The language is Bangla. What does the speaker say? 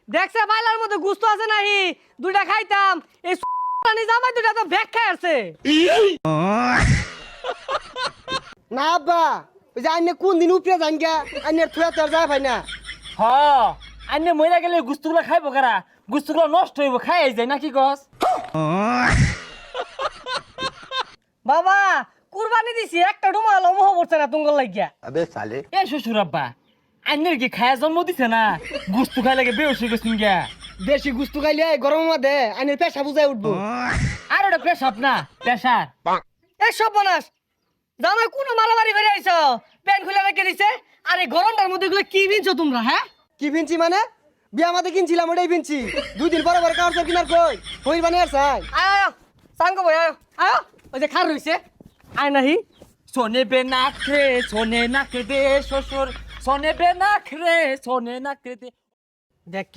দেখছে বাইলার মধ্যে গুস্ত আছে নাহি দুইটা খাইতাম এই পানি জামাই দুইটা তো ব্যাগ খাই আছে না আব্বা ওই যে আইনে কোন দিন উপরে যান গা আইনে থুয়া তোর যায় ভাই না হ আন্নে মইরা গেলে গুস্তুগুলা খাইবো কারা গুস্তুগুলা নষ্ট হইব খাই যায় নাকি গছ বাবা কুরবানি দিছি একটা ডুমাল মোহ পড়ছে না তুঙ্গল লাগিয়া এ শ্বশুর আব্বা আন্নের কি খায়া জন্ম দিছে না গুস্তু খাই লাগে বেউসি গেছিন গিয়া বেশি গুস্তু খাইলে গরমের মধ্যে আইনের পেশা বুঝাই উঠবো আর ওটা পেশাব না পেশার এই সব বনাস জামাই কোন মারামারি করে আইছো প্যান খুলে রেখে দিছে আরে গরমটার মধ্যে এগুলো কি বিনছো তোমরা হ্যাঁ কি ভিনছি মানে বিয়া মাতে কিনছিলাম ওটাই ভিনছি 2 দিন পরে পরে কাউর কিনার কই কই বানে আর চাই আয় আয় সাঙ্গ ভাই আয় আয় ওই যে খার রইছে আয় নাহি সোনে বে নাক রে সোনে নাক দে শ্বশুর সোনে বে নাক রে সোনে নাক দে দেখ কি